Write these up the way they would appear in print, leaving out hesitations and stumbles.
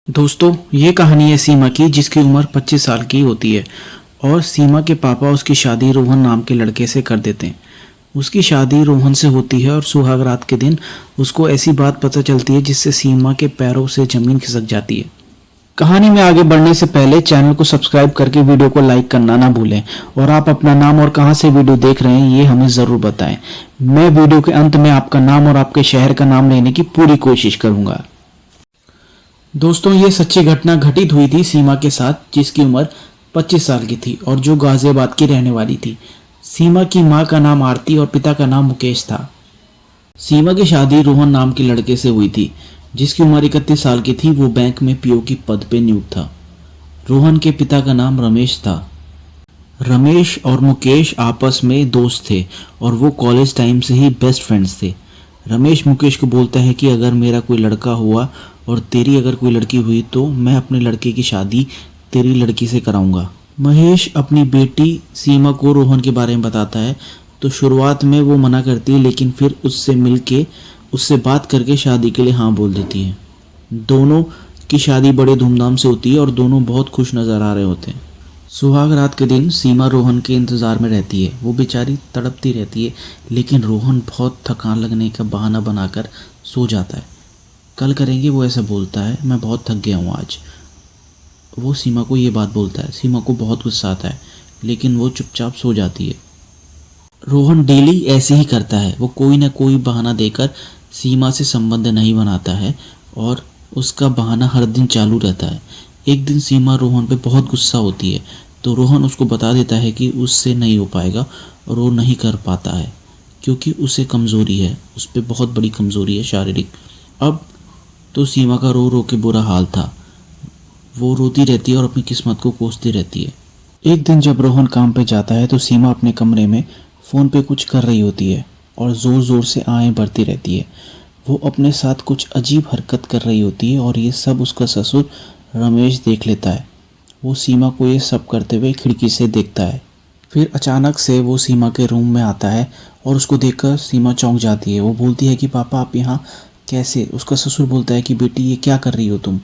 दोस्तों, ये कहानी है सीमा की जिसकी उम्र 25 साल की होती है और सीमा के पापा उसकी शादी रोहन नाम के लड़के से कर देते हैं। उसकी शादी रोहन से होती है और सुहाग रात के दिन उसको ऐसी बात पता चलती है जिससे सीमा के पैरों से जमीन खिसक जाती है। कहानी में आगे बढ़ने से पहले चैनल को सब्सक्राइब करके वीडियो को लाइक करना ना भूलें और आप अपना नाम और कहां से वीडियो देख रहे हैं ये हमें ज़रूर बताएं। मैं वीडियो के अंत में आपका नाम और आपके शहर का नाम लेने की पूरी कोशिश करूंगा। दोस्तों, ये सच्ची घटना घटित हुई थी सीमा के साथ जिसकी उम्र 25 साल की थी और जो गाजियाबाद की रहने वाली थी। सीमा की मां का नाम आरती और पिता का नाम मुकेश था। सीमा की शादी रोहन नाम के लड़के से हुई थी जिसकी उम्र 31 साल की थी। वो बैंक में पीओ की पद पे नियुक्त था। रोहन के पिता का नाम रमेश था। रमेश और मुकेश आपस में दोस्त थे और वो कॉलेज टाइम से ही बेस्ट फ्रेंड्स थे। रमेश मुकेश को बोलता है कि अगर मेरा कोई लड़का हुआ और तेरी अगर कोई लड़की हुई तो मैं अपने लड़के की शादी तेरी लड़की से कराऊंगा। महेश अपनी बेटी सीमा को रोहन के बारे में बताता है तो शुरुआत में वो मना करती है, लेकिन फिर उससे मिलके उससे बात करके शादी के लिए हाँ बोल देती है। दोनों की शादी बड़े धूमधाम से होती है और दोनों बहुत खुश नज़र आ रहे होते हैं। सुहाग रात के दिन सीमा रोहन के इंतज़ार में रहती है। वो बेचारी तड़पती रहती है, लेकिन रोहन बहुत थकान लगने का बहाना बनाकर सो जाता है। कल करेंगे, वो ऐसा बोलता है। मैं बहुत थक गया हूँ आज। वो सीमा को ये बात बोलता है। सीमा को बहुत गुस्सा आता है, लेकिन वो चुपचाप सो जाती है। रोहन डेली ऐसे ही करता है। वो कोई ना कोई बहाना देकर सीमा से संबंध नहीं बनाता है और उसका बहाना हर दिन चालू रहता है। एक दिन सीमा रोहन पे बहुत गुस्सा होती है तो रोहन उसको बता देता है कि उससे नहीं हो पाएगा और वो नहीं कर पाता है क्योंकि उसे कमज़ोरी है, उस पर बहुत बड़ी कमज़ोरी है शारीरिक। अब तो सीमा का रो रो के बुरा हाल था। वो रोती रहती है और अपनी किस्मत को कोसती रहती है। एक दिन जब रोहन काम पे जाता है तो सीमा अपने कमरे में फ़ोन पे कुछ कर रही होती है और ज़ोर ज़ोर से आहें भरती रहती है। वो अपने साथ कुछ अजीब हरकत कर रही होती है और ये सब उसका ससुर रमेश देख लेता है। वो सीमा को ये सब करते हुए खिड़की से देखता है। फिर अचानक से वो सीमा के रूम में आता है और उसको देखकर सीमा चौंक जाती है। वो बोलती है कि पापा आप यहाँ कैसे? उसका ससुर बोलता है कि बेटी ये क्या कर रही हो तुम?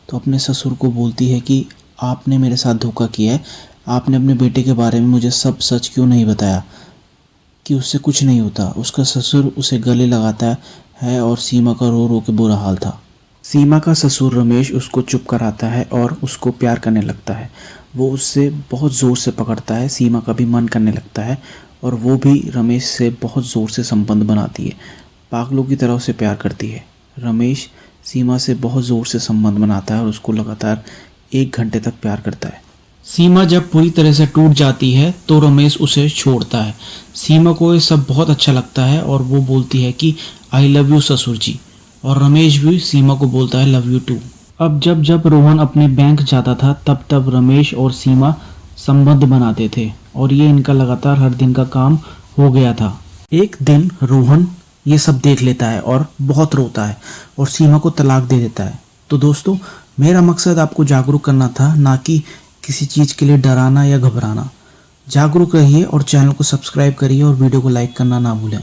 तो अपने ससुर को बोलती है कि आपने मेरे साथ धोखा किया है। आपने अपने बेटे के बारे में मुझे सब सच क्यों नहीं बताया कि उससे कुछ नहीं होता। उसका ससुर उसे गले लगाता है और सीमा का रो रो के बुरा हाल था। सीमा का ससुर रमेश उसको चुप कराता है और उसको प्यार करने लगता है। वो उससे बहुत ज़ोर से पकड़ता है। सीमा का भी मन करने लगता है और वो भी रमेश से बहुत ज़ोर से संबंध बनाती है। पागलों की तरह उसे प्यार करती है। रमेश सीमा से बहुत ज़ोर से संबंध बनाता है और उसको लगातार 1 घंटे तक प्यार करता है। सीमा जब पूरी तरह से टूट जाती है तो रमेश उसे छोड़ता है। सीमा को ये सब बहुत अच्छा लगता है और वो बोलती है कि आई लव यू ससुर जी, और रमेश भी सीमा को बोलता है लव यू टू। अब जब जब रोहन अपने बैंक जाता था तब तब रमेश और सीमा संबंध बनाते थे और ये इनका लगातार हर दिन का काम हो गया था। एक दिन रोहन ये सब देख लेता है और बहुत रोता है और सीमा को तलाक दे देता है। तो दोस्तों, मेरा मकसद आपको जागरूक करना था, ना कि किसी चीज़ के लिए डराना या घबराना। जागरूक रहिए और चैनल को सब्सक्राइब करिए और वीडियो को लाइक करना ना भूलें।